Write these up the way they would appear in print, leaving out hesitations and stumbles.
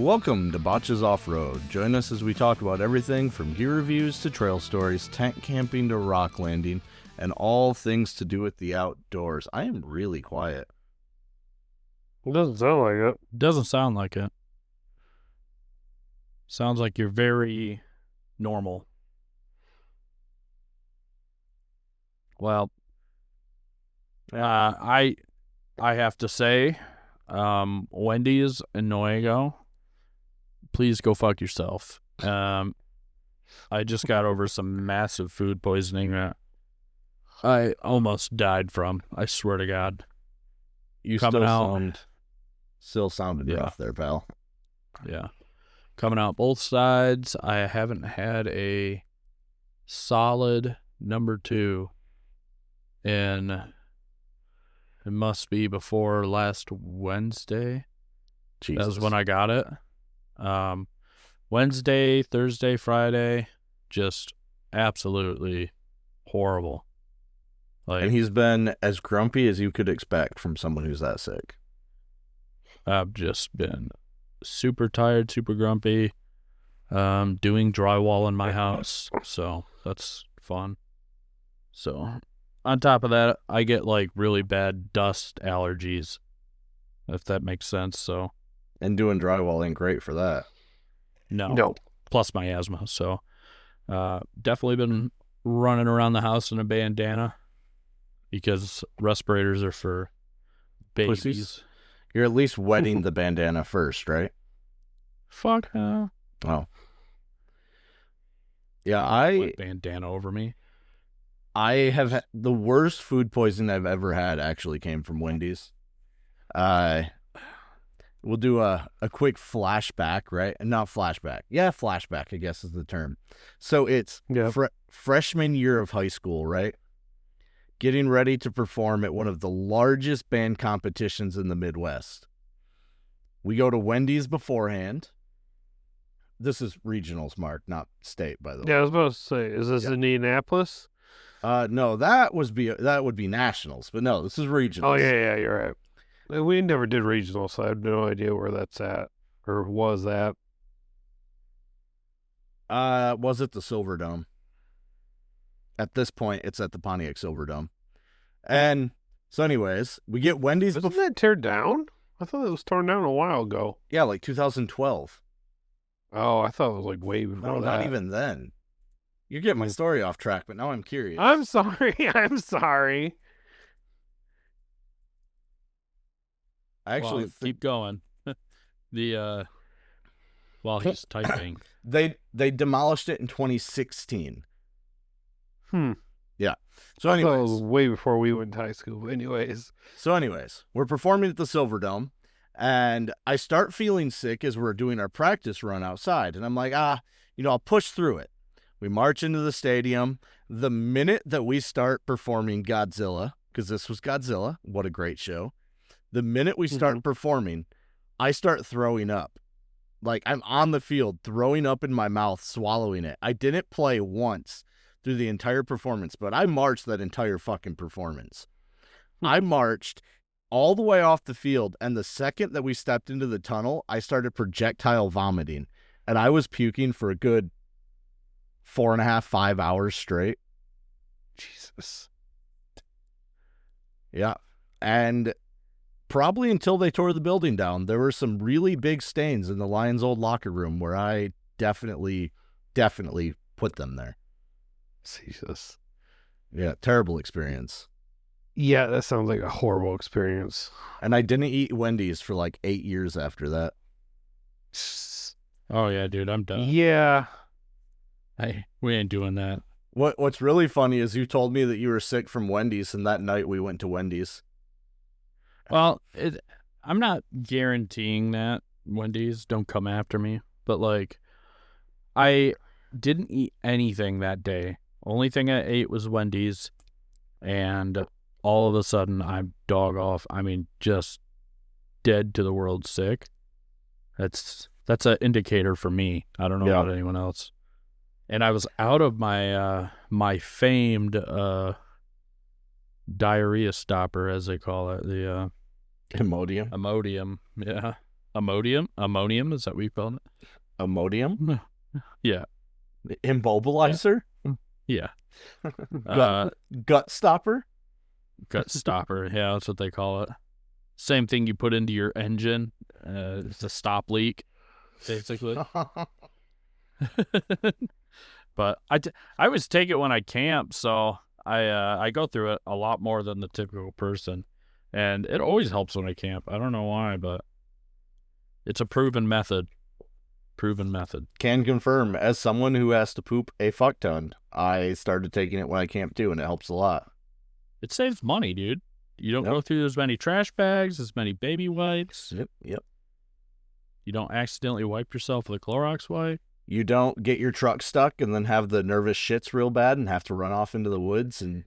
Welcome to Botches Off-Road. Join us as we talk about everything from gear reviews to trail stories, tent camping to rock landing, and all things to do with the outdoors. I am really quiet. It doesn't sound like it. Doesn't sound like it. Sounds like you're very normal. Well, I have to say, Wendy's in Newaygo, please go fuck yourself. I just got over some massive food poisoning that I almost died from. I swear to God. You still sounded rough there, pal. Yeah. Coming out both sides. I haven't had a solid number 2 in, it must be before last Wednesday. Jesus. That was when I got it. Wednesday, Thursday, Friday, just absolutely horrible. And he's been as grumpy as you could expect from someone who's that sick. I've just been super tired, super grumpy, doing drywall in my house, so that's fun. So, on top of that, I get like really bad dust allergies, if that makes sense, so. And doing drywall ain't great for that. No. Plus my asthma, so definitely been running around the house in a bandana because respirators are for babies. Pussies. You're at least wetting the bandana first, right? Fuck no. Oh. Yeah, Wet bandana over me. I have the worst food poisoning I've ever had actually came from Wendy's. We'll do a quick flashback, right? Not flashback. Yeah, flashback, I guess is the term. So it's freshman year of high school, right? Getting ready to perform at one of the largest band competitions in the Midwest. We go to Wendy's beforehand. This is regionals, Mark, not state, by the way. Yeah, I was about to say, is this Indianapolis? No, that would be nationals, but no, this is regionals. Oh yeah, you're right. We never did regional, so I have no idea where that's at or was at. Was it the Silverdome? At this point, it's at the Pontiac Silverdome. And so anyways, we get Wendy's. Wasn't that tear down? I thought it was torn down a while ago. Yeah, like 2012. Oh, I thought it was like way before No, that. not even then. You're getting my story off track, but now I'm curious. I'm sorry. I actually keep going. While he's typing. They demolished it in 2016. Yeah. So anyways, it was way before we went to high school. But anyways, we're performing at the Silverdome, and I start feeling sick as we're doing our practice run outside, and I'm like, I'll push through it. We march into the stadium. The minute that we start performing Godzilla, because this was Godzilla, what a great show. The minute we start performing, I start throwing up. Like, I'm on the field, throwing up in my mouth, swallowing it. I didn't play once through the entire performance, but I marched that entire fucking performance. I marched all the way off the field, and the second that we stepped into the tunnel, I started projectile vomiting, and I was puking for a good 4.5, 5 hours straight. Jesus. Yeah. And probably until they tore the building down, there were some really big stains in the Lions' old locker room where I definitely put them there. Jesus. Yeah, terrible experience. Yeah, that sounds like a horrible experience. And I didn't eat Wendy's for like 8 years after that. Oh yeah, dude, I'm done. Yeah. We ain't doing that. What's really funny is you told me that you were sick from Wendy's, and that night we went to Wendy's. Well, I'm not guaranteeing that Wendy's don't come after me, but like, I didn't eat anything that day. Only thing I ate was Wendy's, and all of a sudden I'm dog off. I mean, just dead to the world sick. That's an indicator for me. I don't know about anyone else. And I was out of my my famed diarrhea stopper, as they call it, the Imodium. Imodium, yeah. Ammonium, is that what you call it? Imodium? Yeah. Immobilizer? Yeah. Gut stopper? Gut stopper. Yeah, that's what they call it. Same thing you put into your engine. It's a stop leak, basically. But I always take it when I camp, so I go through it a lot more than the typical person, and it always helps when I camp. I don't know why, but it's a proven method. Can confirm, as someone who has to poop a fuck ton, I started taking it when I camp too, and it helps a lot. It saves money, dude. You don't go through as many trash bags, as many baby wipes. Yep. You don't accidentally wipe yourself with a Clorox wipe. You don't get your truck stuck and then have the nervous shits real bad and have to run off into the woods and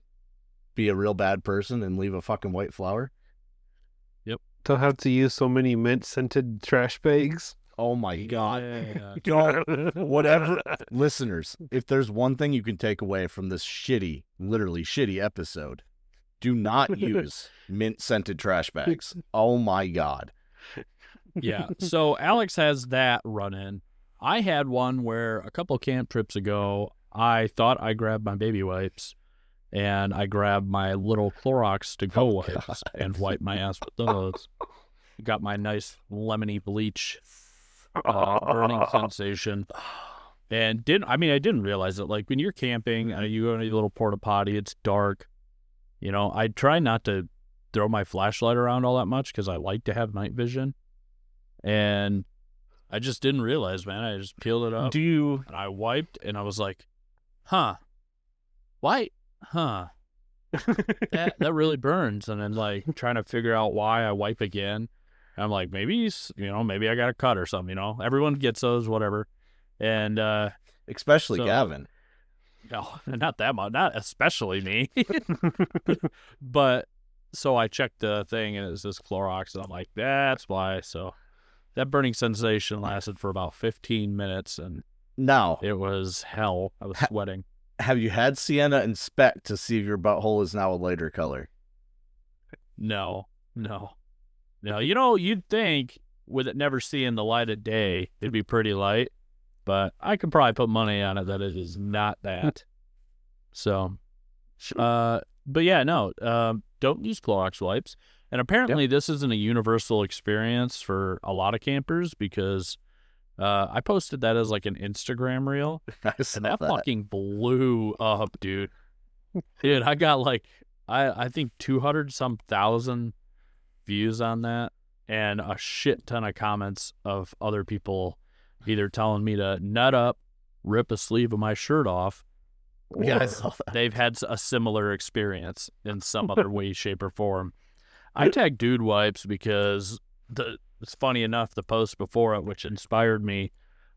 be a real bad person and leave a fucking white flower. Yep. Don't have to use so many mint-scented trash bags. Oh my God. Yeah. Don't, whatever. Listeners, if there's one thing you can take away from this literally shitty episode, do not use mint-scented trash bags. Oh my God. Yeah. So Alex has that run-in. I had one where a couple camp trips ago, I thought I grabbed my baby wipes and I grabbed my little Clorox to-go wipes and wiped my ass with those. Got my nice lemony bleach burning sensation. And I didn't realize it. Like when you're camping, you go to your little porta potty, it's dark. You know, I try not to throw my flashlight around all that much because I like to have night vision. And I just didn't realize, man. I just peeled it up. And I wiped, and I was like, why? That really burns. And then, like, trying to figure out why I wipe again. And I'm like, maybe I got a cut or something, Everyone gets those, whatever. And, especially Gavin. No, not that much. Not especially me. But, so I checked the thing, and it's this Clorox, and I'm like, that's why. So that burning sensation lasted for about 15 minutes, and now it was hell. I was sweating. Have you had Sienna inspect to see if your butthole is now a lighter color? No. You'd think with it never seeing the light of day, it'd be pretty light, but I could probably put money on it that it is not that. So, but yeah, no, don't use Clorox wipes. And apparently this isn't a universal experience for a lot of campers because I posted that as like an Instagram reel. And that fucking blew up, dude. Dude, I got like, I think 200,000 views on that and a shit ton of comments of other people either telling me to nut up, rip a sleeve of my shirt off. Yeah, I saw that. They've had a similar experience in some other way, shape, or form. I tagged Dude Wipes because it's funny enough, the post before it, which inspired me,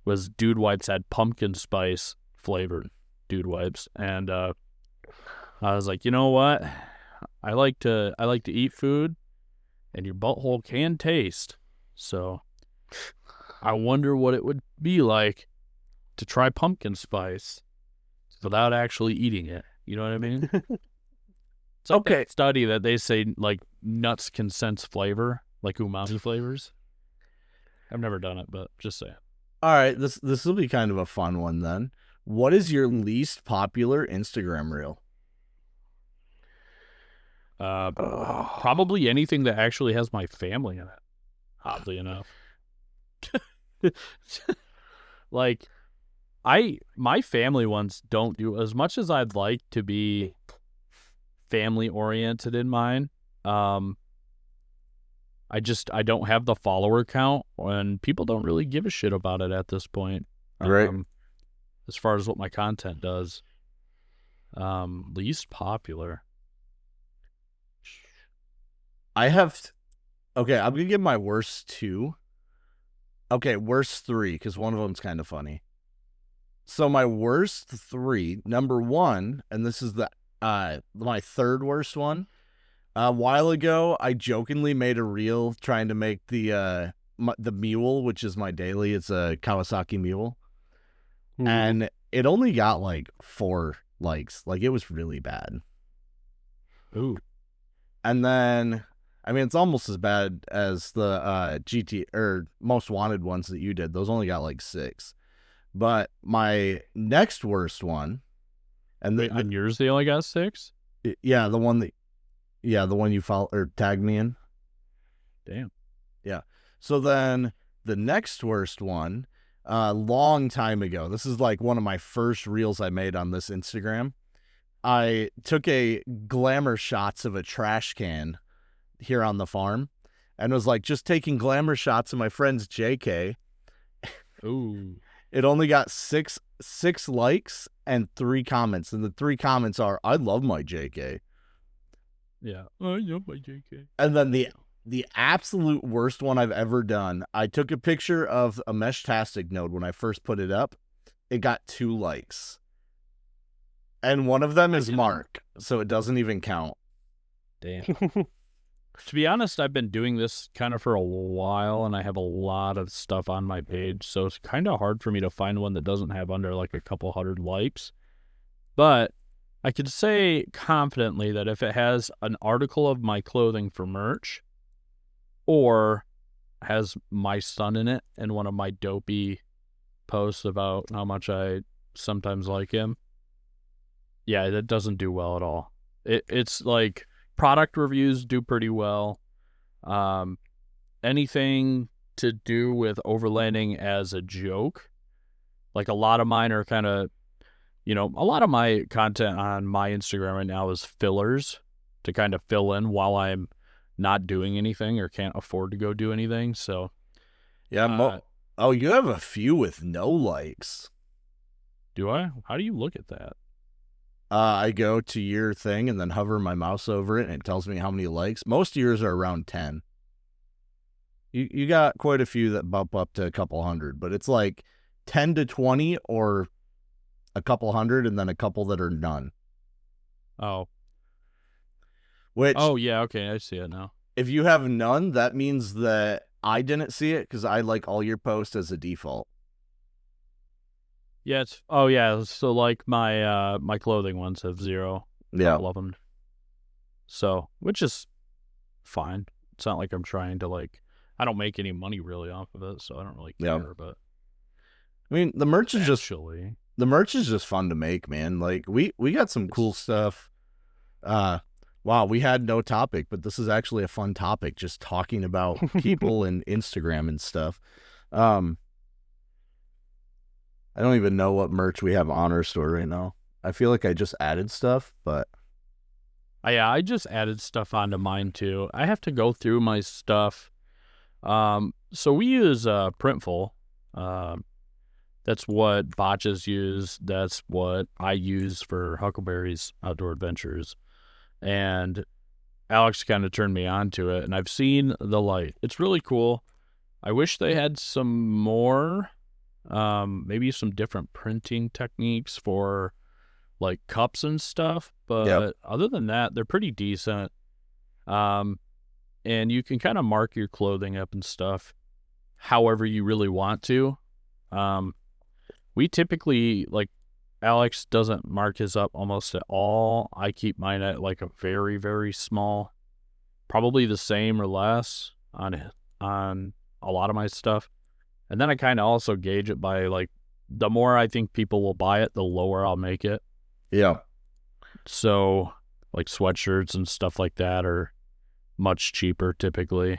was Dude Wipes had pumpkin spice flavored Dude Wipes, and I was like, you know what? I like to eat food, and your butthole can taste. So I wonder what it would be like to try pumpkin spice without actually eating it. You know what I mean? It's like that study that they say like nuts can sense flavor, like umami flavors. I've never done it, but just saying. All right, this will be kind of a fun one then. What is your least popular Instagram reel? Probably anything that actually has my family in it. Oddly enough, like my family ones don't do as much as I'd like to be family oriented in mine. I don't have the follower count, and people don't really give a shit about it at this point. Right. As far as what my content does. Least popular. I'm going to give my worst two. Okay, worst three, because one of them's kind of funny. So my worst three, number one, and this is my third worst one. A while ago, I jokingly made a reel trying to make the mule, which is my daily. It's a Kawasaki mule. And it only got like 4 likes. Like, it was really bad. Ooh. And then I mean, it's almost as bad as the GT or Most Wanted ones that you did. Those only got like 6. But my next worst one, and Wait, on yours they only got 6? yeah, the one you follow or tagged me in. Damn. Yeah. So then the next worst one, long time ago. This is like one of my first reels I made on this Instagram. I took a glamour shots of a trash can here on the farm and was like just taking glamour shots of my friend's JK. Ooh. It only got six likes and 3 comments, and the 3 comments are, "I love my JK." Yeah. I love my JK. And then the absolute worst one I've ever done, I took a picture of a Meshtastic node when I first put it up. It got 2 likes. And one of them is Mark, so it doesn't even count. Damn. To be honest, I've been doing this kind of for a while, and I have a lot of stuff on my page, so it's kind of hard for me to find one that doesn't have under like a couple hundred likes. But I could say confidently that if it has an article of my clothing for merch, or has my son in it and one of my dopey posts about how much I sometimes like him, yeah, that doesn't do well at all. It's like product reviews do pretty well. Anything to do with overlanding as a joke, like a lot of mine are kind of, a lot of my content on my Instagram right now is fillers to kind of fill in while I'm not doing anything or can't afford to go do anything. So, yeah. You have a few with no likes. Do I? How do you look at that? I go to your thing and then hover my mouse over it, and it tells me how many likes. Most of yours are around 10. You got quite a few that bump up to a couple hundred, but it's like 10 to 20 or a couple hundred, and then a couple that are none. Oh. Oh, yeah, okay, I see it now. If you have none, that means that I didn't see it because I like all your posts as a default. Yeah, so like my my clothing ones have 0. Yeah. All of them. So, which is fine. It's not like I'm trying to I don't make any money really off of it, so I don't really care. Yeah. But I mean, the merch is just fun to make, man. Like we got some cool stuff. Wow, we had no topic, but this is actually a fun topic, just talking about people and Instagram and stuff. I don't even know what merch we have on our store right now. I feel like I just added stuff, but yeah, I just added stuff onto mine too. I have to go through my stuff. So we use Printful. That's what Botches use. That's what I use for Huckleberry's Outdoor Adventures. And Alex kind of turned me on to it, and I've seen the light. It's really cool. I wish they had some more, maybe some different printing techniques for like cups and stuff. But Other than that, they're pretty decent. And you can kind of mark your clothing up and stuff however you really want to. We typically, Alex doesn't mark his up almost at all. I keep mine at like a very, very small, probably the same or less on a lot of my stuff. And then I kind of also gauge it by the more I think people will buy it, the lower I'll make it. Yeah. So like sweatshirts and stuff like that are much cheaper typically,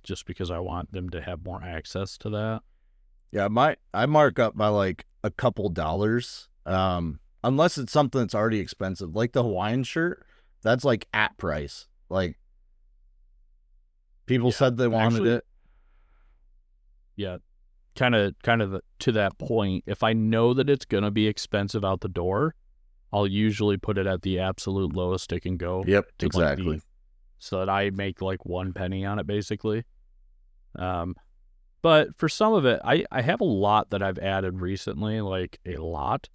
just because I want them to have more access to that. Yeah, I mark up by like a couple dollars, unless it's something that's already expensive, like the Hawaiian shirt. That's like at price. Like people said they wanted it. Yeah, kind of to that point. If I know that it's gonna be expensive out the door, I'll usually put it at the absolute lowest it can go. Yep, exactly. So that I make like 1 penny on it, basically. But for some of it, I have a lot that I've added recently, like a lot.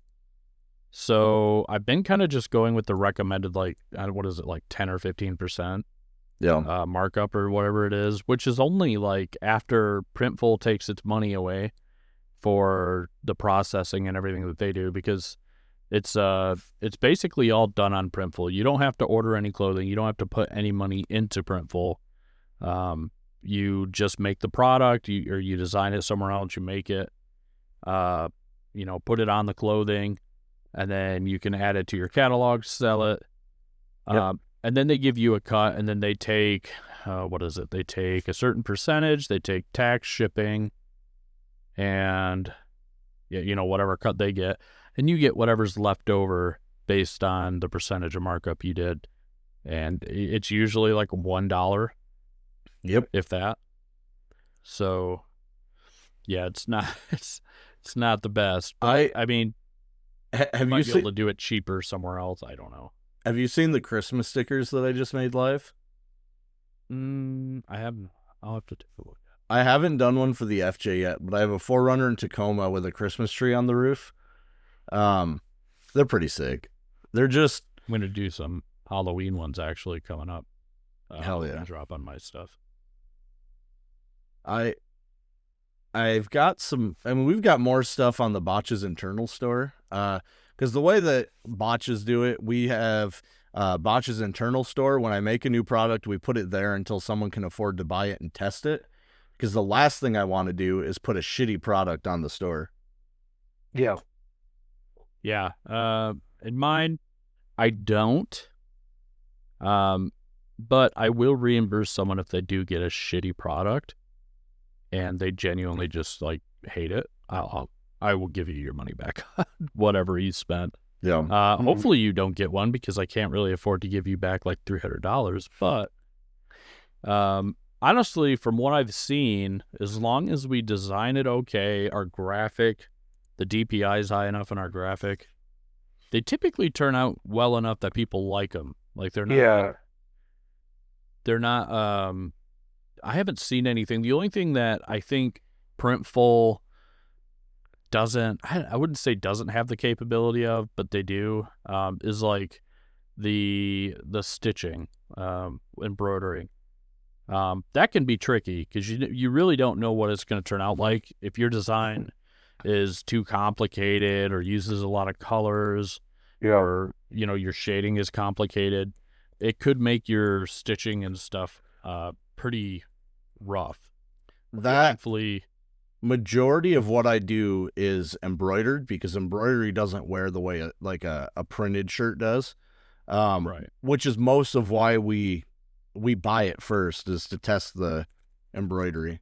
So I've been kind of just going with the recommended, what is it, like 10 or 15% markup or whatever it is, which is only like after Printful takes its money away for the processing and everything that they do, because It's basically all done on Printful. You don't have to order any clothing. You don't have to put any money into Printful. You just make the product, or you design it somewhere else. You make it, put it on the clothing, and then you can add it to your catalog, sell it. Yep. And then they give you a cut, and then they take, what is it? They take a certain percentage. They take tax, shipping, and whatever cut they get, and you get whatever's left over based on the percentage of markup you did, and it's usually like $1. Yep. If that. So, yeah, it's not it's not the best. But, I mean, have you you be seen able to do it cheaper somewhere else? I don't know. Have you seen the Christmas stickers that I just made live? I haven't. I'll have to take a look. I haven't done one for the FJ yet, but I have a 4Runner in Tacoma with a Christmas tree on the roof. They're pretty sick. They're just... I'm going to do some Halloween ones actually coming up. Hell yeah. Drop on my stuff. I've got some... I mean, we've got more stuff on the Botch's internal store. Because the way that Botch's do it, we have Botch's internal store. When I make a new product, we put it there until someone can afford to buy it and test it. Because the last thing I want to do is put a shitty product on the store. Yeah. Yeah. In mine, I don't. But I will reimburse someone if they do get a shitty product and they genuinely just like hate it. I will give you your money back, whatever you spent. Yeah. Hopefully you don't get one because I can't really afford to give you back like $300. But honestly, from what I've seen, as long as we design it okay, our graphic, the DPI is high enough in our graphic, they typically turn out well enough that people like them. Like they're not. Yeah. They're not. I haven't seen anything. The only thing that I think Printful doesn't, I wouldn't say doesn't have the capability of, but they do, is like the stitching, embroidering. That can be tricky because you really don't know what it's going to turn out like. If your design is too complicated or uses a lot of colors, or your shading is complicated, it could make your stitching and stuff pretty rough. Thankfully, majority of what I do is embroidered because embroidery doesn't wear the way a printed shirt does. Right. Which is most of why we buy it first, is to test the embroidery.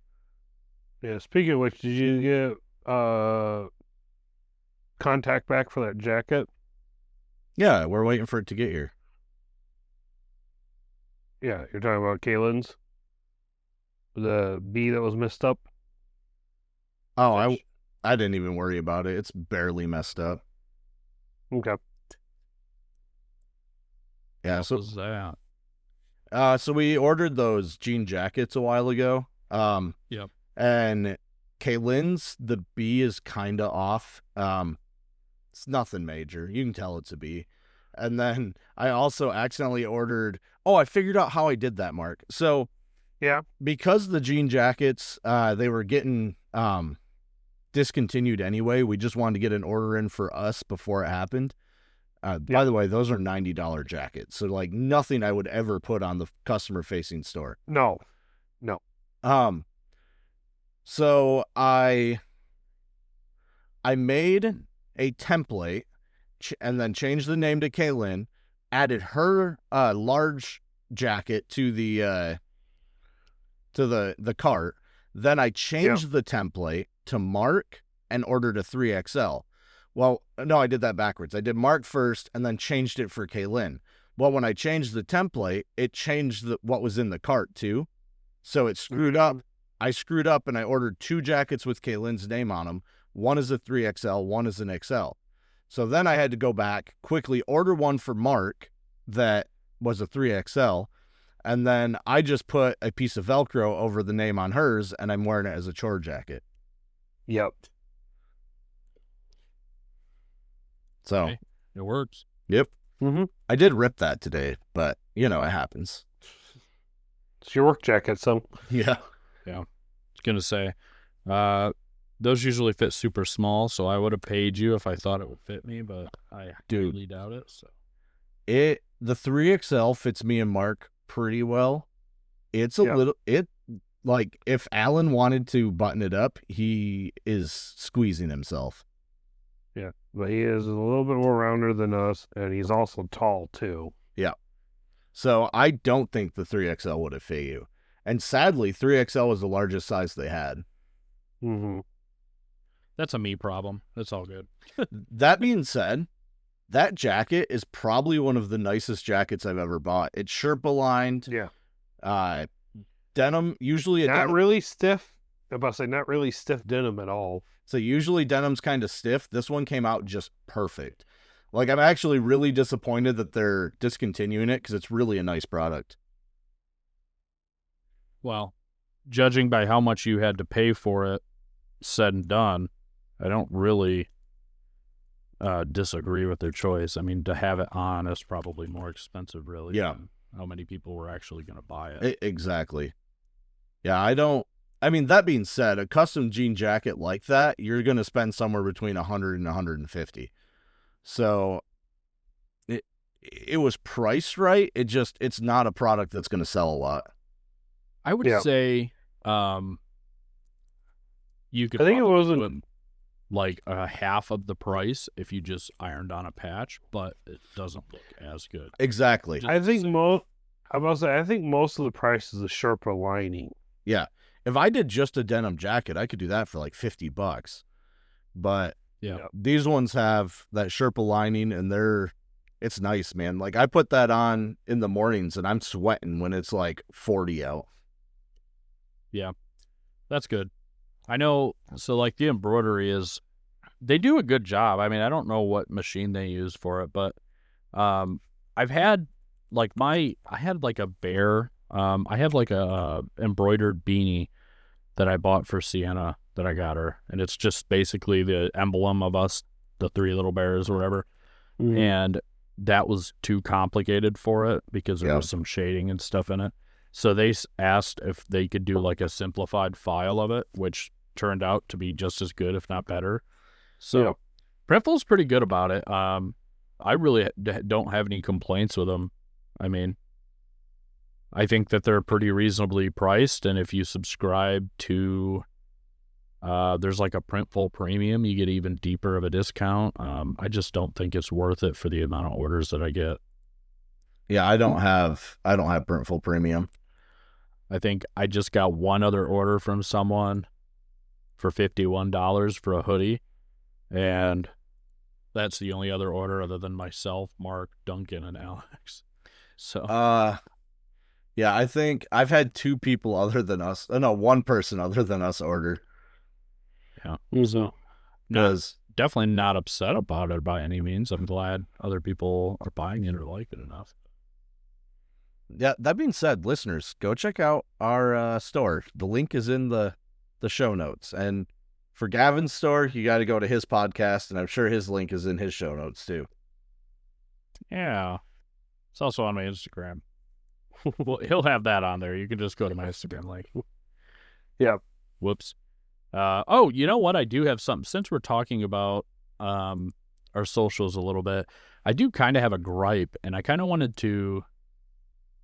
Yeah. Speaking of which, did you get contact back for that jacket? Yeah, we're waiting for it to get here. Yeah, you're talking about Kaylin's? The B that was messed up? Oh, I didn't even worry about it. It's barely messed up. Okay. Yeah, What so was that? so we ordered those jean jackets a while ago. Yep. And Kaylin's, the B is kind of off. It's nothing major. You can tell it's a B. And then I also accidentally ordered... Oh, I figured out how I did that, Mark. So, yeah, because the jean jackets, they were getting discontinued anyway, we just wanted to get an order in for us before it happened. By the way, those are $90 jackets. So, like, nothing I would ever put on the customer-facing store. No. So I made a template and then changed the name to Kaylin, added her large jacket to the cart. Then I changed the template to Mark and ordered a 3XL. Well, no, I did that backwards. I did Mark first and then changed it for Kaylin. Well, when I changed the template, it changed what was in the cart too. So it screwed up. I screwed up and I ordered 2 jackets with Kaylin's name on them. One is a 3XL, one is an XL. So then I had to go back, quickly order one for Mark that was a 3XL, and then I just put a piece of Velcro over the name on hers, and I'm wearing it as a chore jacket. Yep. So Okay. It works. Yep. Mm-hmm. I did rip that today, but it happens. It's your work jacket, so. Yeah. I was gonna say, those usually fit super small, so I would have paid you if I thought it would fit me, but I Dude. really doubt it. So The 3XL fits me and Mark pretty well. It's a little like if Alan wanted to button it up, he is squeezing himself. Yeah, but he is a little bit more rounder than us, and he's also tall too. Yeah. So I don't think the 3XL would have fit you. And sadly, 3XL was the largest size they had. Mm-hmm. that's a me problem. That's all good. That being said, that jacket is probably one of the nicest jackets I've ever bought. It's Sherpa lined. Yeah. Denim, usually Not really stiff. I'm about to say not really stiff denim at all. So usually denim's kind of stiff. This one came out just perfect. Like, I'm actually really disappointed that they're discontinuing it because it's really a nice product. Well, judging by how much you had to pay for it, said and done, I don't really disagree with their choice. I mean, to have it on is probably more expensive, really. Yeah. Than how many people were actually going to buy it? Exactly. Yeah, I mean, that being said, a custom jean jacket like that, you're going to spend somewhere between 100 and 150. So it was priced right. It's not a product that's going to sell a lot. I would say you could I think it probably wasn't- do it like a half of the price if you just ironed on a patch, but it doesn't look as good. Exactly. Just I think saying. I think most of the price is the Sherpa lining. Yeah. If I did just a denim jacket, I could do that for like $50. But Yeah. these ones have that Sherpa lining, and it's nice, man. Like, I put that on in the mornings and I'm sweating when it's like 40 out. That's good. I know, so like the embroidery they do a good job. I mean, I don't know what machine they use for it, but I've had like I had like a bear, I had like a embroidered beanie that I bought for Sienna that I got her, and it's just basically the emblem of us, the three little bears or whatever, Mm-hmm. and that was too complicated for it because there was some shading and stuff in it. So they asked if they could do like a simplified file of it, which turned out to be just as good, if not better. So Printful's pretty good about it. I really don't have any complaints with them. I mean, I think that they're pretty reasonably priced, and if you subscribe to there's like a Printful Premium, you get even deeper of a discount. I just don't think it's worth it for the amount of orders that I get. Yeah, I don't have Printful Premium. I think I just got one other order from someone for $51 for a hoodie, and that's the only other order other than myself, Mark, Duncan, and Alex. So yeah, I think I've had two people other than us. No, one person other than us order. yeah, Mm-hmm. so Because definitely not upset about it by any means. I'm glad other people are buying it or like it enough. yeah, that being said, listeners, go check out our store. The link is in the show notes. And for Gavin's store, you got to go to his podcast, and I'm sure his link is in his show notes too. Yeah, it's also on my Instagram. Well, he'll have that on there. You can just go to my Instagram link. Yeah. Whoops. Oh, you know what? I do have something. Since we're talking about our socials a little bit, I do kind of have a gripe, and I kind of wanted to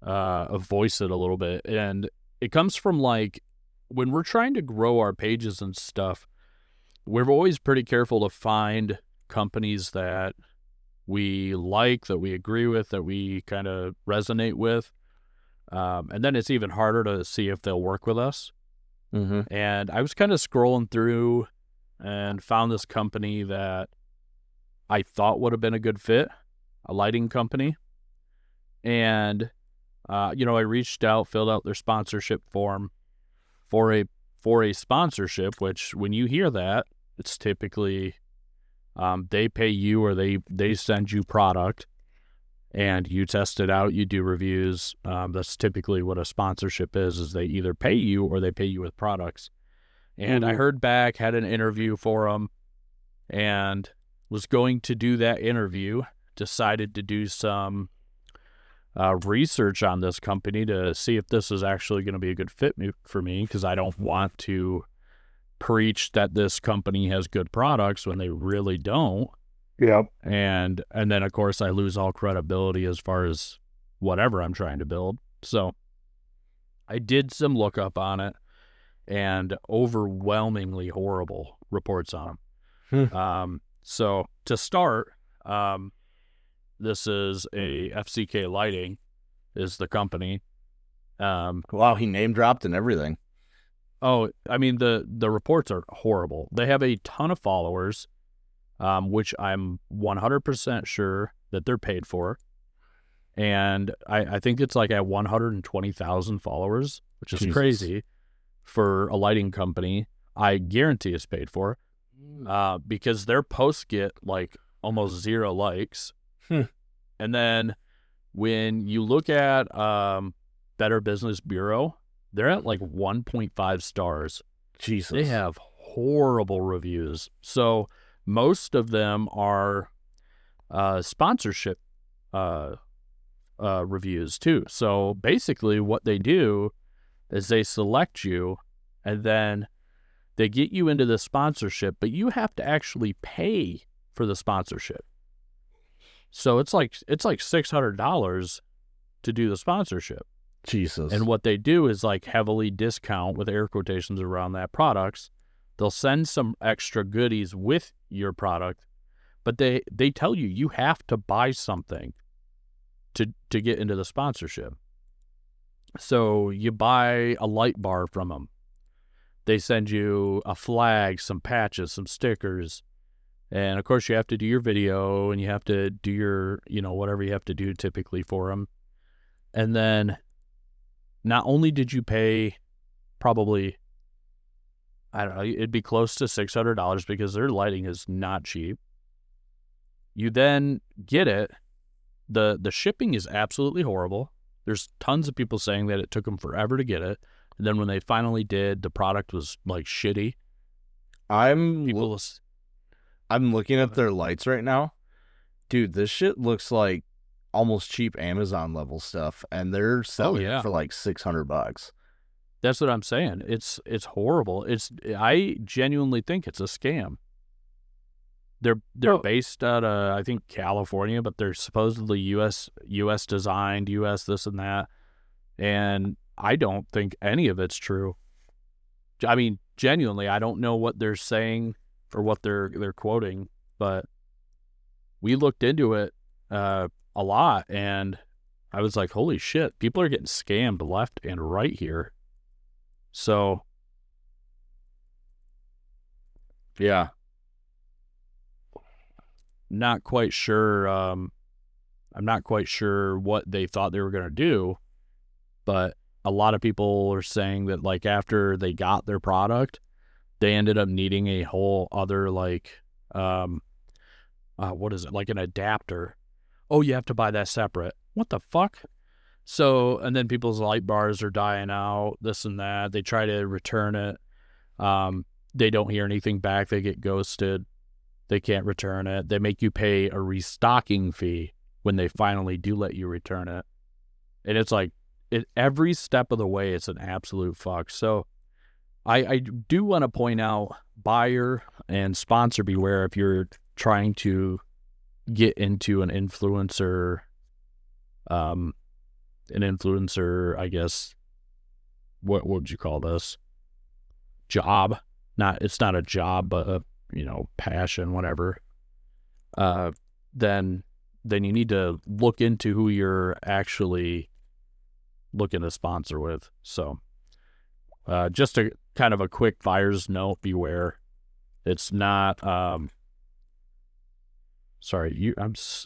voice it a little bit. And it comes from like when we're trying to grow our pages and stuff, we're always pretty careful to find companies that we like, that we agree with, that we kind of resonate with. And then it's even harder to see if they'll work with us. Mm-hmm. And I was kind of scrolling through and found this company that I thought would have been a good fit, a lighting company. And, I reached out, filled out their sponsorship form for a sponsorship, which when you hear that, it's typically they pay you or they send you product and you test it out, you do reviews. That's typically what a sponsorship is they either pay you or they pay you with products. And I heard back, had an interview for them, and was going to do that interview, decided to do some research on this company to see if this is actually going to be a good fit for me, because I don't want to preach that this company has good products when they really don't. Yep. And then of course I lose all credibility as far as whatever I'm trying to build. So I did some lookup on it, and overwhelmingly horrible reports on them. So to start, this is a FCK Lighting is the company. Wow, he name dropped and everything. Oh, I mean, the reports are horrible. They have a ton of followers, which I'm 100% sure that they're paid for. And I think it's like at 120,000 followers, which is Jesus. crazy for a lighting company. I guarantee it's paid for, because their posts get like almost 0 likes. And then when you look at Better Business Bureau, they're at like 1.5 stars. Jesus. They have horrible reviews. So most of them are sponsorship reviews too. So basically what they do is they select you, and then they get you into the sponsorship, but you have to actually pay for the sponsorship. So it's like $600 to do the sponsorship. Jesus. And what they do is like heavily discount, with air quotations around that, products. They'll send some extra goodies with your product, but they tell you have to buy something to get into the sponsorship. So you buy a light bar from them. They send you a flag, some patches, some stickers. And of course you have to do your video, and you have to do your, whatever you have to do typically for them. And then not only did you pay probably, I don't know, it'd be close to $600 because their lighting is not cheap. You then get it. The shipping is absolutely horrible. There's tons of people saying that it took them forever to get it. And then when they finally did, the product was like shitty. I'm looking at their lights right now. Dude, this shit looks like almost cheap Amazon level stuff, and they're selling it for like $600. That's what I'm saying. It's horrible. I genuinely think it's a scam. They're based out of, I think, California, but they're supposedly US designed, US this and that. And I don't think any of it's true. I mean, genuinely, I don't know what they're saying or what they're quoting, but we looked into it a lot, and I was like, holy shit, people are getting scammed left and right here. So yeah, not quite sure. I'm not quite sure what they thought they were going to do, but a lot of people are saying that like after they got their product, they ended up needing a whole other like, what is it? Like an adapter. Oh, you have to buy that separate. What the fuck? So, and then people's light bars are dying out, this and that. They try to return it. They don't hear anything back. They get ghosted. They can't return it. They make you pay a restocking fee when they finally do let you return it. And it's like, every step of the way, it's an absolute fuck. So I do want to point out, buyer and sponsor beware if you're trying to get into an influencer, I guess, what would you call this? Job. It's not a job, but a, passion, whatever. Then you need to look into who you're actually looking to sponsor with. So, just a kind of a quick buyer's note, beware. It's not, sorry,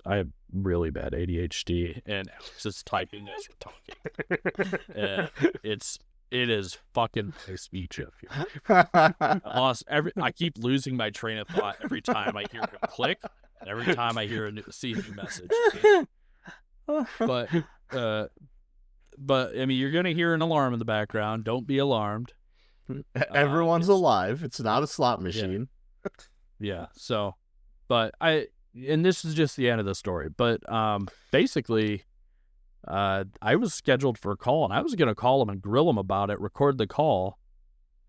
I have really bad ADHD, and Alex is typing as we're talking. It is fucking my speech up here. I keep losing my train of thought every time I hear him click, and every time I see a new message. But I mean, you're gonna hear an alarm in the background. Don't be alarmed. Everyone's alive. It's not a slot machine. Yeah. So, but and this is just the end of the story. But basically, I was scheduled for a call, and I was going to call him and grill him about it, record the call,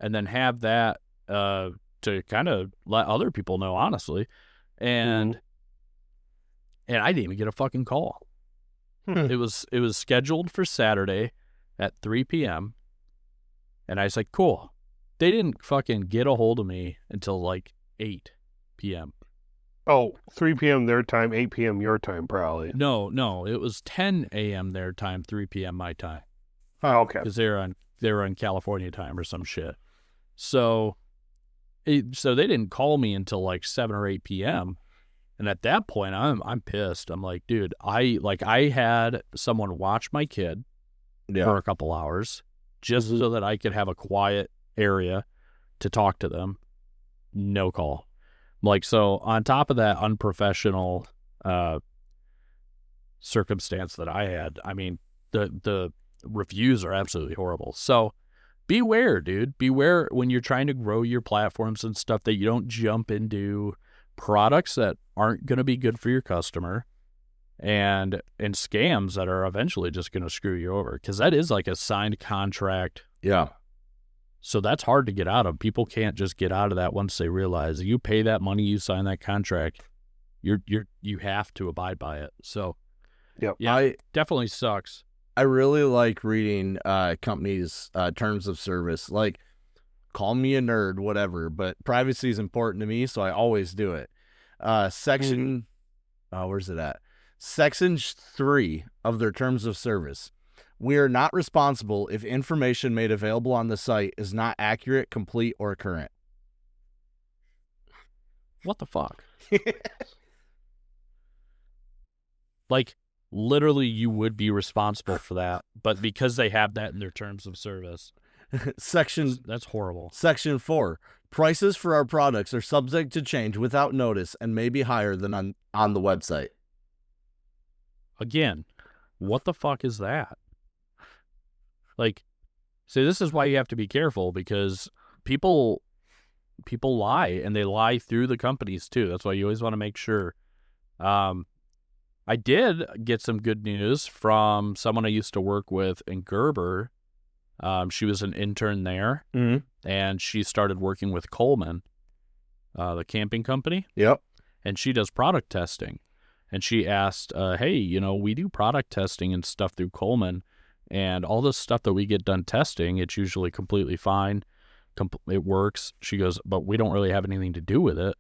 and then have that to kind of let other people know, honestly. And I didn't even get a fucking call. It was scheduled for Saturday at 3 p.m. And I was like, cool. They didn't fucking get a hold of me until like 8 p.m. Oh, 3 p.m. their time, 8 p.m. your time, probably. No, it was 10 a.m. their time, 3 p.m. my time. Oh, okay. Because they were on California time or some shit. So they didn't call me until like 7 or 8 p.m. And at that point, I'm pissed. I'm like, dude, I had someone watch my kid for a couple hours just so that I could have a quiet area to talk to them. No call. Like, so on top of that unprofessional circumstance that I had, I mean, the reviews are absolutely horrible. So beware, dude. Beware when you're trying to grow your platforms and stuff that you don't jump into products that aren't going to be good for your customer and scams that are eventually just going to screw you over, because that is like a signed contract. Yeah. So that's hard to get out of. People can't just get out of that once they realize you pay that money, you sign that contract, you have to abide by it. So yeah, it definitely sucks. I really like reading companies' terms of service. Like, call me a nerd, whatever, but privacy is important to me, so I always do it. Section, where's it at? Section 3 of their terms of service. We are not responsible if information made available on the site is not accurate, complete, or current. What the fuck? Like, literally, you would be responsible for that, but because they have that in their terms of service. That's horrible. Section 4. Prices for our products are subject to change without notice and may be higher than on the website. Again, what the fuck is that? Like, so this is why you have to be careful, because people lie, and they lie through the companies too. That's why you always want to make sure. I did get some good news from someone I used to work with in Gerber. She was an intern there, and she started working with Coleman, the camping company. Yep. And she does product testing. And she asked, hey, we do product testing and stuff through Coleman, and all this stuff that we get done testing, it's usually completely fine. It works. She goes, but we don't really have anything to do with it.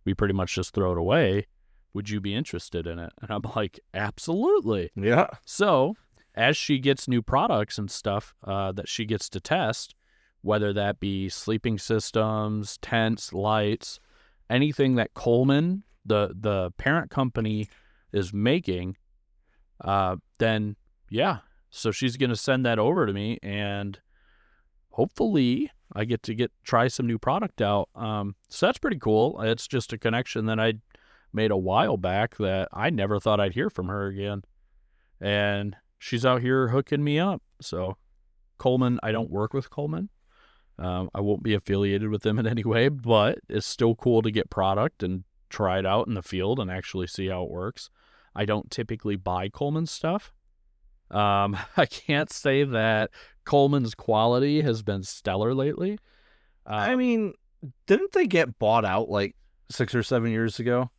We pretty much just throw it away. Would you be interested in it? And I'm like, absolutely. Yeah. So as she gets new products and stuff that she gets to test, whether that be sleeping systems, tents, lights, anything that Coleman, the parent company, is making, then yeah. So she's going to send that over to me, and hopefully I get to try some new product out. So that's pretty cool. It's just a connection that I made a while back that I never thought I'd hear from her again. And she's out here hooking me up. So Coleman, I don't work with Coleman. I won't be affiliated with them in any way, but it's still cool to get product and try it out in the field and actually see how it works. I don't typically buy Coleman stuff. I can't say that Coleman's quality has been stellar lately. I mean, didn't they get bought out like 6 or 7 years ago?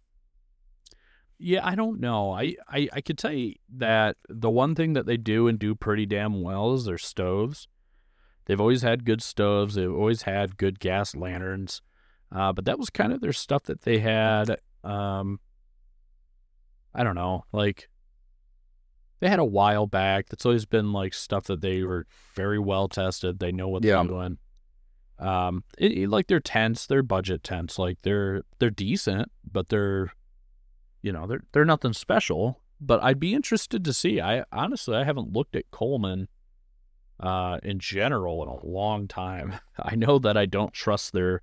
Yeah, I don't know. I could tell you that the one thing that they do and do pretty damn well is their stoves. They've always had good stoves. They've always had good gas lanterns. But that was kind of their stuff that they had. I don't know, like they had a while back. That's always been like stuff that they were very well tested. They know what they're doing. Like their tents, their budget tents, like they're decent, but they're nothing special. But I'd be interested to see. I haven't looked at Coleman in general in a long time. I know that I don't trust their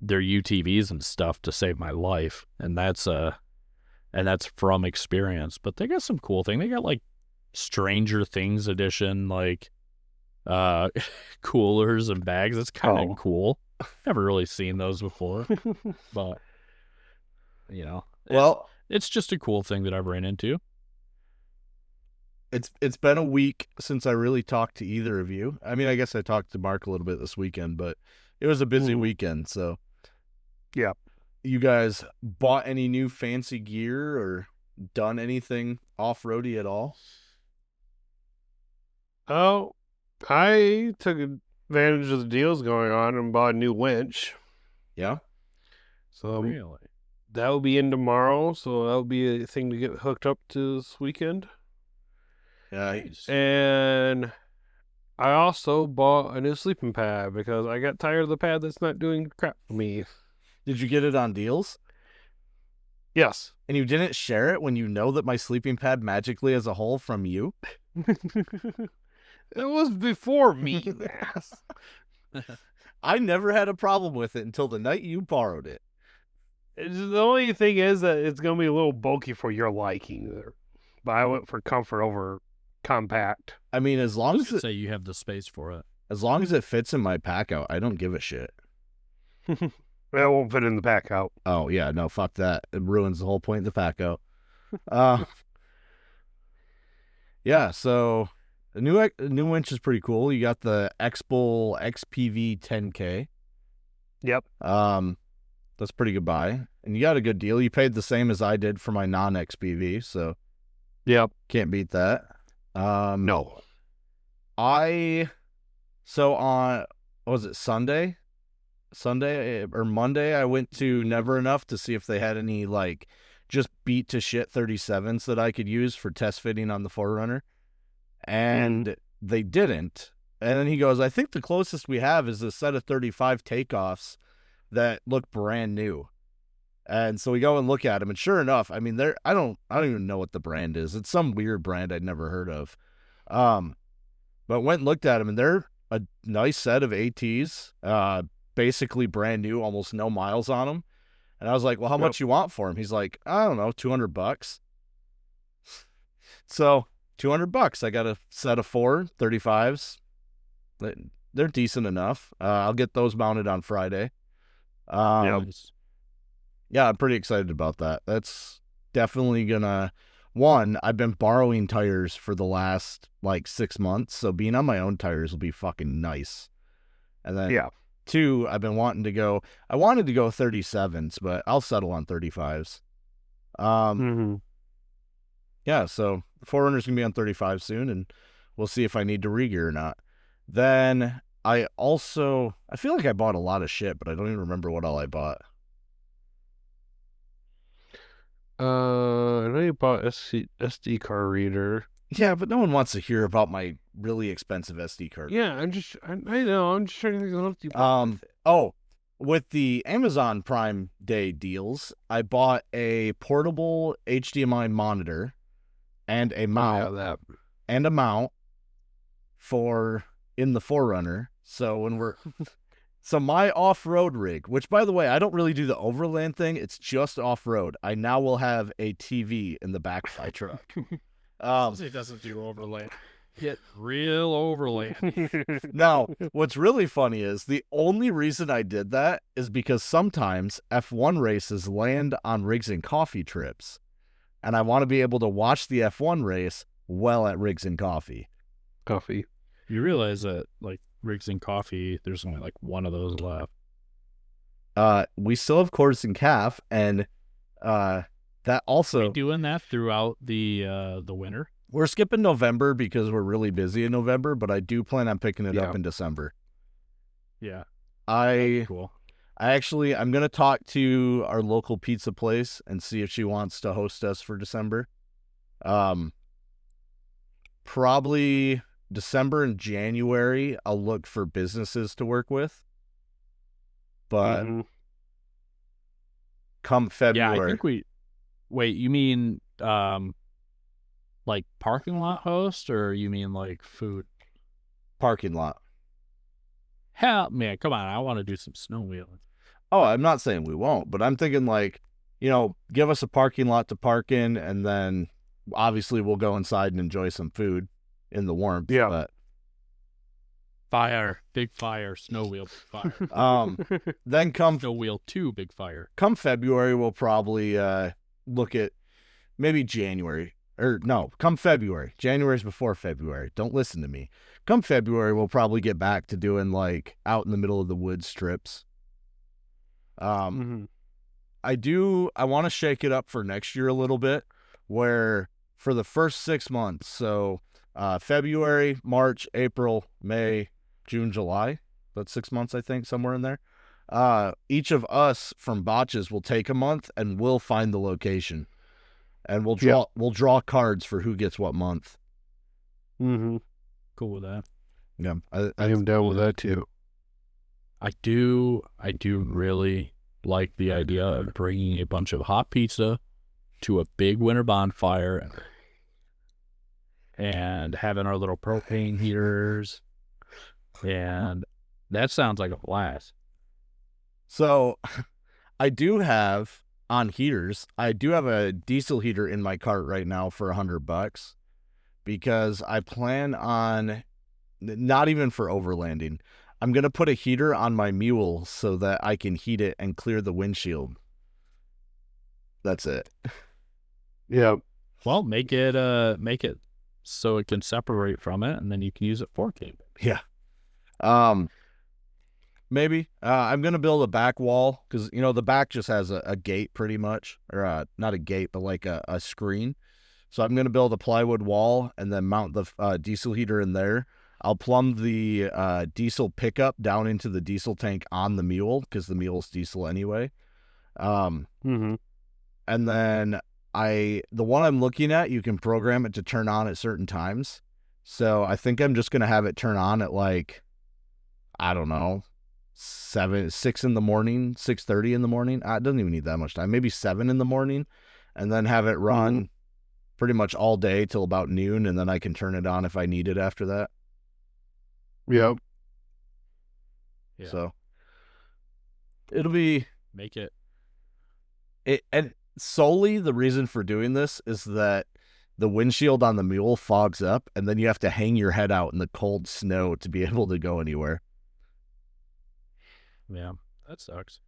UTVs and stuff to save my life, and that's from experience. But they got some cool thing. They got like Stranger Things edition, like coolers and bags. It's kind of cool. Never really seen those before, but well, it's just a cool thing that I've ran into. It's been a week since I really talked to either of you. I mean, I guess I talked to Mark a little bit this weekend, but it was a busy weekend. So, Yeah. you guys bought any new fancy gear or done anything off-roady at all? Oh, I took advantage of the deals going on and bought a new winch. Yeah. So Really? that will be in tomorrow. So that'll be a thing to get hooked up to this weekend. Yeah. Nice. And I also bought a new sleeping pad because I got tired of the pad that's not doing crap for me. Did you get it on deals? Yes. And you didn't share it when you know that my sleeping pad magically has a hole from you? It was before me. I never had a problem with it until the night you borrowed it. The only thing is that it's going to be a little bulky for your liking there. But I went for comfort over compact. I mean, as long as Say you have the space for it. it fits in my pack out, I don't give a shit. That won't fit in the pack out. Oh yeah, no, fuck that. It ruins the whole point of the pack out. Yeah, so a new winch is pretty cool. You got the X-Bull XPV 10K. Yep. That's a pretty good buy. And you got a good deal. You paid the same as I did for my non-XPV, so Yep. can't beat that. No. So on, what was it, Sunday or Monday, I went to Never Enough to see if they had any like just beat to shit 37s that I could use for test fitting on the 4Runner, and they didn't. And then he goes, I think the closest we have is a set of 35 takeoffs that look brand new. And so we go and look at them, and sure enough, I mean, I don't even know what the brand is. It's some weird brand I'd never heard of. But went and looked at them, and they're a nice set of ATs, basically brand new, almost no miles on them. And I was like, well, how much you want for them? He's like, I don't know, $200. So $200. I got a set of 4 35s. They're decent enough. I'll get those mounted on Friday. Yeah, I'm pretty excited about that. That's definitely gonna. One, I've been borrowing tires for the last like 6 months, so being on my own tires will be fucking nice. And then 2, I've been wanting to go. I wanted to go 37s, but I'll settle on 35s. Yeah, so the 4Runner's gonna be on 35 soon, and we'll see if I need to regear or not. Then I feel like I bought a lot of shit, but I don't even remember what all I bought. I know you bought SD card reader. Yeah, but no one wants to hear about my really expensive SD card. Yeah, I know. I'm just trying to think of what you bought. With the Amazon Prime Day deals, I bought a portable HDMI monitor and a mount for in the 4Runner. So when so my off-road rig, which by the way, I don't really do the overland thing. It's just off-road. I now will have a TV in the back of my truck. He doesn't do overland. Get real overland. Now, what's really funny is the only reason I did that is because sometimes F1 races land on Rigs and Coffee trips, and I want to be able to watch the F1 race while at Rigs and Coffee. You realize that, like, Rigs and Coffee, there's only like one of those left. We still have COORDS and CAF, and that also. Are we doing that throughout the winter? We're skipping November because we're really busy in November, but I do plan on picking it up in December. Yeah. Cool. I'm going to talk to our local pizza place and see if she wants to host us for December. Probably December and January, I'll look for businesses to work with. But come February. Yeah, I think wait, you mean like parking lot host, or you mean like food? Parking lot. Hell, man, come on. I want to do some snow wheeling. Oh, I'm not saying we won't, but I'm thinking like, give us a parking lot to park in, and then obviously we'll go inside and enjoy some food in the warmth. Yeah. But big fire, snow wheel, big fire. Then come snow wheel 2, big fire. Come February, we'll probably look at maybe January. Or no, come February. January's before February. Don't listen to me. Come February, we'll probably get back to doing like out in the middle of the woods trips. Mm-hmm. I want to shake it up for next year a little bit, where for the first 6 months, so February, March, April, May, June, July, that's 6 months, I think, somewhere in there. Each of us from botches will take a month and we'll find the location, and we'll draw cards for who gets what month. Mm-hmm. Cool with that. Yeah, I am down with that too. I do really like the idea of bringing a bunch of hot pizza to a big winter bonfire and having our little propane heaters, and that sounds like a blast. So I do have on heaters. I do have a diesel heater in my cart right now for $100 because I plan on, not even for overlanding, I'm going to put a heater on my mule so that I can heat it and clear the windshield. That's it. Yeah. Well, make it so it can separate from it, and then you can use it for camping. Yeah. Maybe. I'm going to build a back wall because, the back just has a gate pretty much, or not a gate, but like a screen. So I'm going to build a plywood wall and then mount the diesel heater in there. I'll plumb the diesel pickup down into the diesel tank on the mule because the mule's diesel anyway. Mm-hmm. And then the one I'm looking at, you can program it to turn on at certain times. So I think I'm just going to have it turn on at like, I don't know, 6 in the morning, 6:30 in the morning. It doesn't even need that much time. Maybe 7 in the morning, and then have it run pretty much all day till about noon. And then I can turn it on if I need it after that. Yep. Yeah. So it'll be Make it. And solely the reason for doing this is that the windshield on the mule fogs up, and then you have to hang your head out in the cold snow to be able to go anywhere. Yeah, that sucks.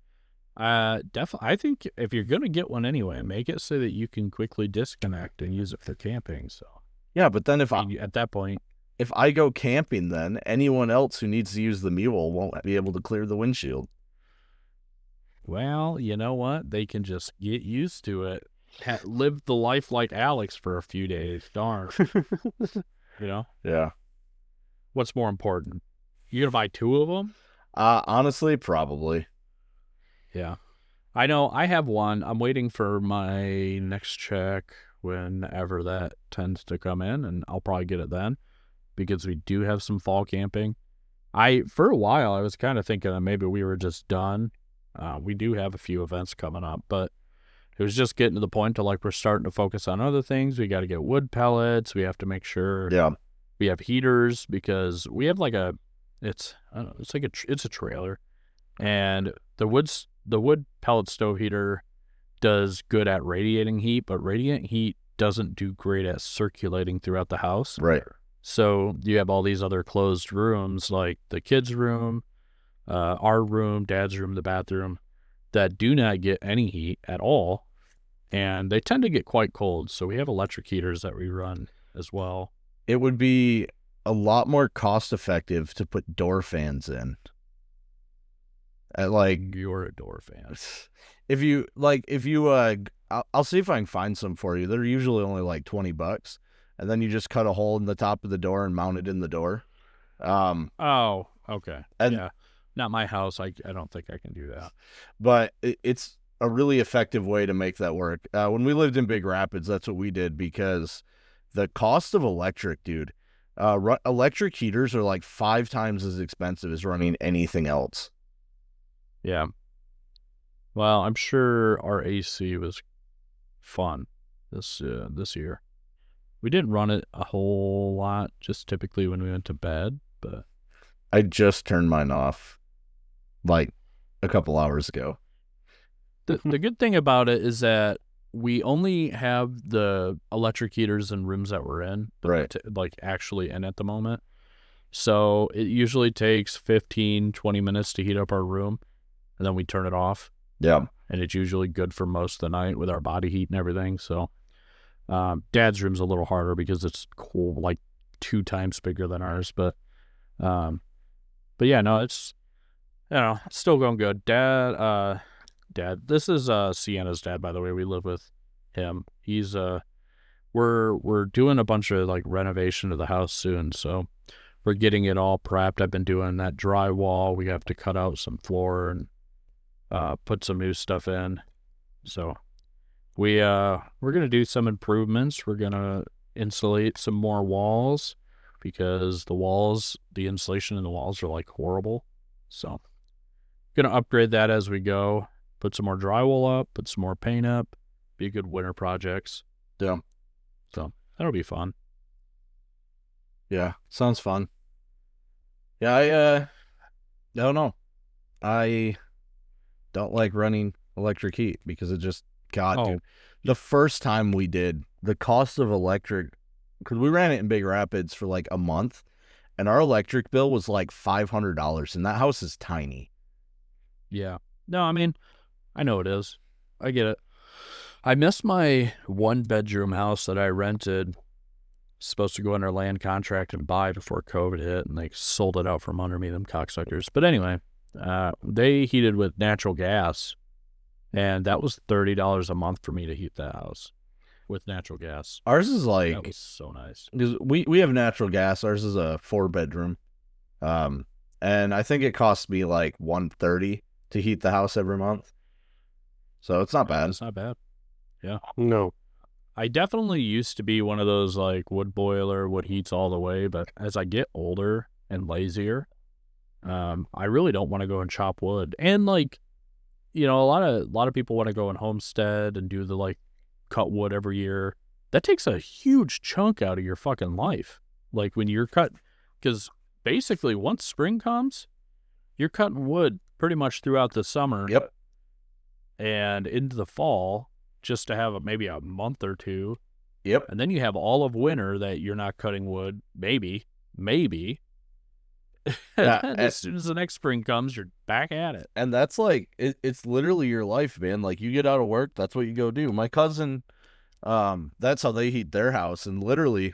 Definitely. I think if you're gonna get one anyway, make it so that you can quickly disconnect and use it for camping. So yeah, but then at that point, if I go camping, then anyone else who needs to use the mule won't be able to clear the windshield. well, you know what? They can just get used to it. Live the life like Alex for a few days. Darn. Yeah. What's more important? You gonna buy 2 of them? Honestly, probably. Yeah. I know I have one. I'm waiting for my next check whenever that tends to come in, and I'll probably get it then because we do have some fall camping. For a while, I was kind of thinking that maybe we were just done. We do have a few events coming up, but it was just getting to the point to like we're starting to focus on other things. We got to get wood pellets. We have to make sure we have heaters because we have like it's a trailer, and the wood pellet stove heater does good at radiating heat, but radiant heat doesn't do great at circulating throughout the house. Right. So you have all these other closed rooms like the kids' room, our room, Dad's room, the bathroom, that do not get any heat at all, and they tend to get quite cold. So we have electric heaters that we run as well. It would be a lot more cost effective to put door fans in. You're a door fan. I'll see if I can find some for you. They're usually only like $20, and then you just cut a hole in the top of the door and mount it in the door. Oh, okay. And, yeah, not my house. I don't think I can do that. But it's a really effective way to make that work. When we lived in Big Rapids, that's what we did because the cost of electric, dude. Electric heaters are like 5 times as expensive as running anything else. Yeah. Well, I'm sure our AC was fun this year. We didn't run it a whole lot, just typically when we went to bed, but I just turned mine off like a couple hours ago. The good thing about it is that we only have the electric heaters in rooms that we're in, right? Like actually in at the moment. So it usually takes 15, 20 minutes to heat up our room, and then we turn it off. Yeah. And it's usually good for most of the night with our body heat and everything. So Dad's room's a little harder because it's cool, like 2 times bigger than ours. Um, but yeah, no, it's it's still going good. Dad, this is Sienna's dad, by the way. We live with him. He's we're doing a bunch of like renovation of the house soon, so we're getting it all prepped. I've been doing that drywall. We have to cut out some floor and put some new stuff in. So we're gonna do some improvements. We're gonna insulate some more walls because the insulation in the walls are like horrible. So gonna upgrade that as we go. Put some more drywall up. Put some more paint up. Be good winter projects. Yeah. So that'll be fun. Yeah, sounds fun. Yeah, I don't know. I don't like running electric heat because it just, God, dude. The first time we did, the cost of electric, because we ran it in Big Rapids for like a month, and our electric bill was like $500, and that house is tiny. Yeah. No, I mean, I know it is. I get it. I miss my 1-bedroom house that I rented. Supposed to go under land contract and buy before COVID hit, and they sold it out from under me, them cocksuckers. But anyway, they heated with natural gas, and that was $30 a month for me to heat that house with natural gas. Ours is like, that was so nice. Because we have natural gas. Ours is a 4-bedroom, and I think it costs me like $130 to heat the house every month. So it's not bad. It's not bad. Yeah. No. I definitely used to be one of those like wood boiler, wood heats all the way, but as I get older and lazier, I really don't want to go and chop wood. And like, a lot of people want to go and homestead and do the like cut wood every year. That takes a huge chunk out of your fucking life. Like when you're because basically once spring comes, you're cutting wood pretty much throughout the summer. Yep. And into the fall, just to have maybe a month or two. Yep. And then you have all of winter that you're not cutting wood. Maybe. Yeah, as soon as the next spring comes, you're back at it. And that's like, it's literally your life, man. Like you get out of work, that's what you go do. My cousin, that's how they heat their house. And literally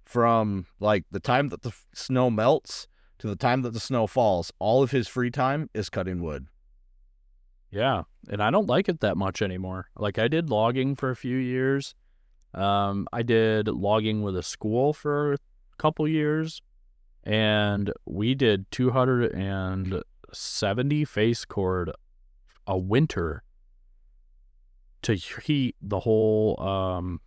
from like the time that the snow melts to the time that the snow falls, all of his free time is cutting wood. Yeah, and I don't like it that much anymore. Like I did logging for a few years. I did logging with a school for a couple years, and we did 270 face cord a winter to heat the whole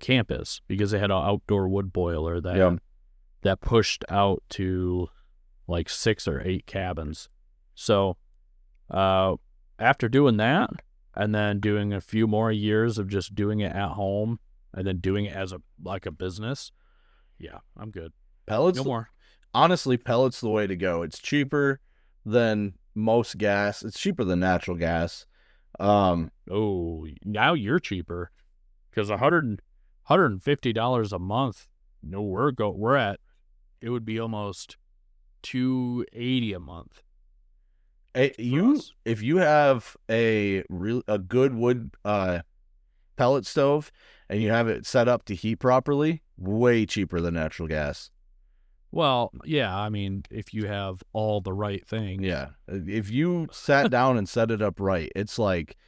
campus because they had an outdoor wood boiler that pushed out to like 6 or 8 cabins. So after doing that, and then doing a few more years of just doing it at home, and then doing it as a business, yeah, I'm good. Pellets, no more. Honestly, pellets the way to go. It's cheaper than most gas. It's cheaper than natural gas. Oh, now you're cheaper because $150 a month. No, we're at. It would be almost $280 a month. If you have a good wood pellet stove and you have it set up to heat properly, way cheaper than natural gas. Well, yeah, I mean, if you have all the right things. Yeah, if you sat down and set it up right, it's like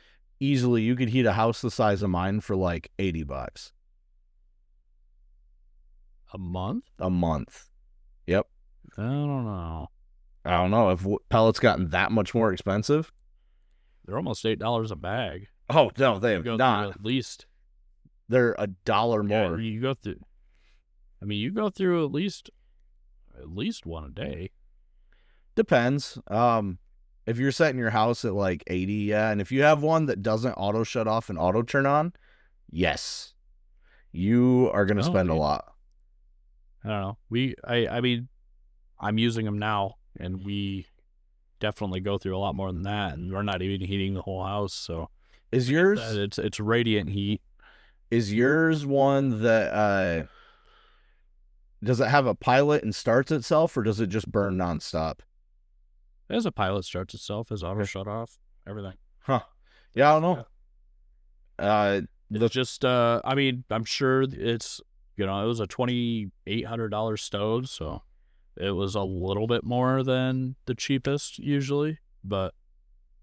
easily you could heat a house the size of mine for like $80 a month. Yep. I don't know if pellets gotten that much more expensive. They're almost $8 a bag. Oh no, they have not. At least they're $1 more. You go through. I mean, you go through at least one a day. Depends. If you're setting your house at like 80, yeah, and if you have one that doesn't auto shut off and auto turn on, yes, you are gonna spend a lot. I don't know. I mean, I'm using them now, and we definitely go through a lot more than that, and we're not even heating the whole house. So, is yours? It's radiant heat. Is yours one that does it have a pilot and starts itself, or does it just burn nonstop? It has a pilot, starts itself, has auto shut off, everything. Huh? Yeah, I don't know. It's just, I mean, I'm sure it's, it was a $2,800 stove, so it was a little bit more than the cheapest usually, but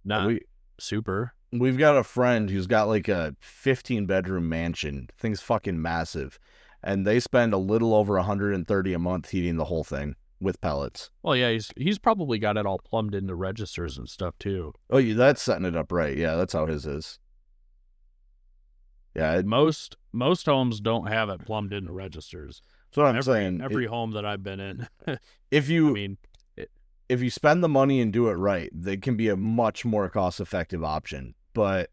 not super. We've got a friend who's got like a 15-bedroom mansion. Thing's fucking massive. And they spend a little over $130 a month heating the whole thing with pellets. Well, yeah, he's probably got it all plumbed into registers and stuff too. Oh, yeah, that's setting it up right. Yeah, that's how his is. Yeah, most homes don't have it plumbed into registers. That's what I'm saying. Every home that I've been in. If you spend the money and do it right, they can be a much more cost-effective option. But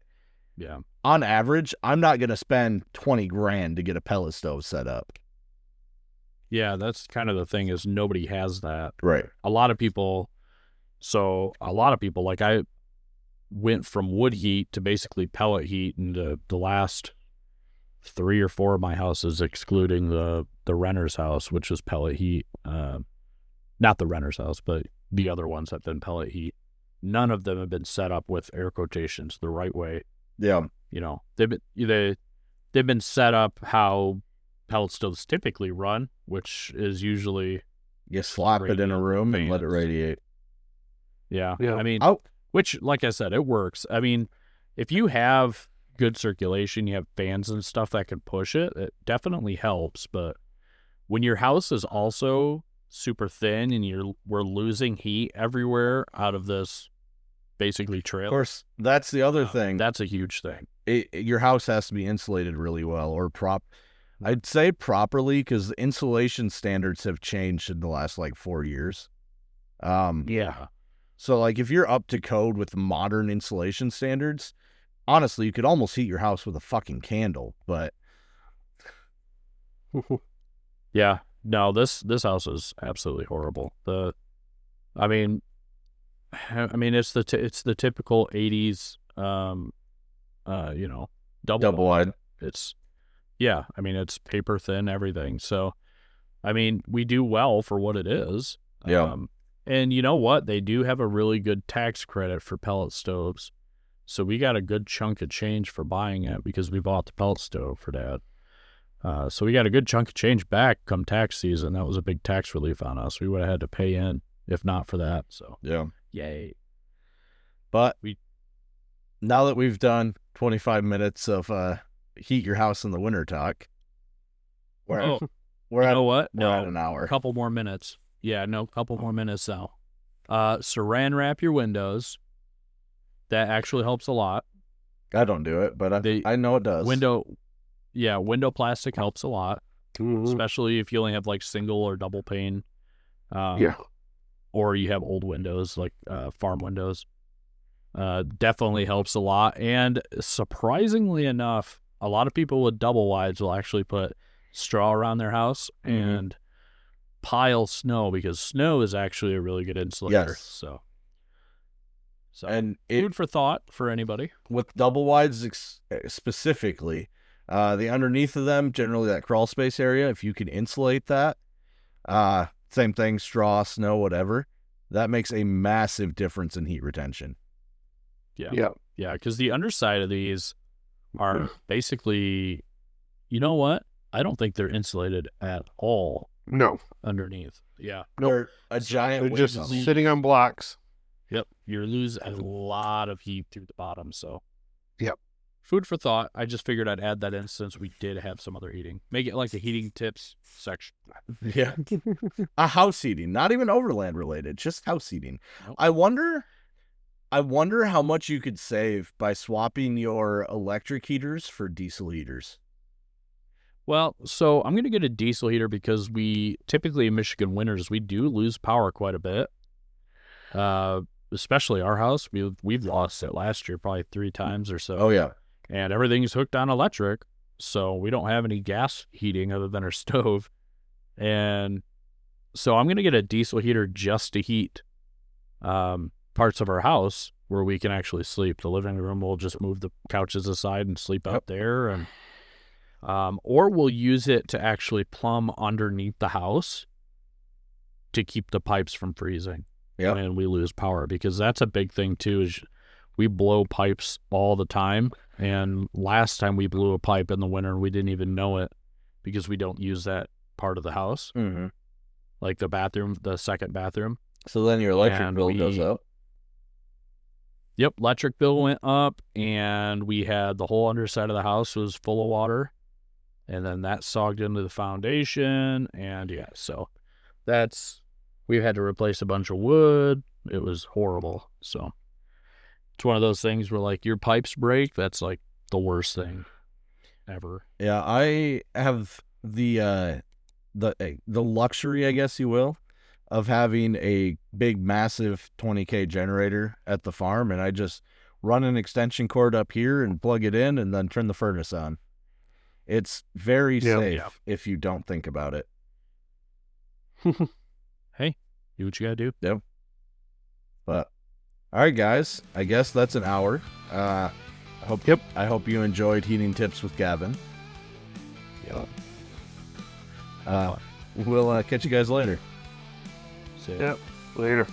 yeah, on average, I'm not going to spend $20,000 to get a pellet stove set up. Yeah, that's kind of the thing, is nobody has that. Right. A lot of people, like I went from wood heat to basically pellet heat in the last 3 or 4 of my houses, excluding the renter's house, which was pellet heat. Not the renter's house, but the other ones have been pellet heat. None of them have been set up with air quotations the right way. Yeah. They've been set up how pellet stoves typically run, which is usually you slap it in a room and let it radiate. Yeah. I mean, which, like I said, it works. I mean, if you have good circulation, you have fans and stuff that can push it, it definitely helps. But when your house is also super thin and we're losing heat everywhere out of this basically trailer. Of course, that's the other thing. That's a huge thing. Your house has to be insulated really well, or I'd say properly, because insulation standards have changed in the last 4 years. Yeah. So if you're up to code with modern insulation standards, honestly, you could almost heat your house with a fucking candle, but yeah. No, this house is absolutely horrible. I mean, it's the typical 80s, double wide. It's paper thin, everything. So, I mean, we do well for what it is. Yeah. And you know what? They do have a really good tax credit for pellet stoves. So we got a good chunk of change for buying it because we bought the pellet stove for Dad. So we got a good chunk of change back come tax season. That was a big tax relief on us. We would have had to pay in if not for that. So yeah, yay. But now that we've done 25 minutes of heat your house in the winter talk, we're at an hour. A couple more minutes. Yeah, no, couple more minutes now. Saran wrap your windows. That actually helps a lot. I don't do it, but I know it does. Window plastic helps a lot, especially if you only have single or double pane. Or you have old windows, farm windows. Definitely helps a lot. And surprisingly enough, a lot of people with double wides will actually put straw around their house and pile snow, because snow is actually a really good insulator. Yes. So and food for thought for anybody. With double wides specifically, the underneath of them, generally that crawl space area, if you can insulate that, same thing, straw, snow, whatever, that makes a massive difference in heat retention. Yeah, because the underside of these are basically, you know what? I don't think they're insulated at all. No. Underneath. Yeah. They're a giant. They're just sitting on blocks. Yep. You're losing a lot of heat through the bottom. So. Yep. Food for thought. I just figured I'd add that in since we did have some other heating. Make it like a heating tips section. Yeah. A house heating, not even overland related, just house heating. Nope. I wonder how much you could save by swapping your electric heaters for diesel heaters. Well, so I'm going to get a diesel heater because we typically in Michigan winters, we do lose power quite a bit. Especially our house. We've lost it last year probably 3 times or so. Oh, yeah. And everything's hooked on electric, so we don't have any gas heating other than our stove. And so I'm going to get a diesel heater just to heat parts of our house where we can actually sleep. The living room, we'll just move the couches aside and sleep out there. And or we'll use it to actually plumb underneath the house to keep the pipes from freezing when we lose power, because that's a big thing too, is we blow pipes all the time. And last time we blew a pipe in the winter, we didn't even know it because we don't use that part of the house, like the bathroom, the second bathroom. So then your electric bill goes up. Yep, electric bill went up, and we had the whole underside of the house was full of water, and then that sogged into the foundation, and yeah, so we had to replace a bunch of wood. It was horrible. So it's one of those things where, like, your pipes break, that's like the worst thing ever. Yeah, I have the luxury, I guess you will, of having a big, massive 20K generator at the farm, and I just run an extension cord up here and plug it in and then turn the furnace on. It's very safe if you don't think about it. Hey, do what you gotta do. Yep. But all right, guys, I guess that's an hour. I hope you enjoyed Heating Tips with Gavin. We'll catch you guys later. Yep. Later.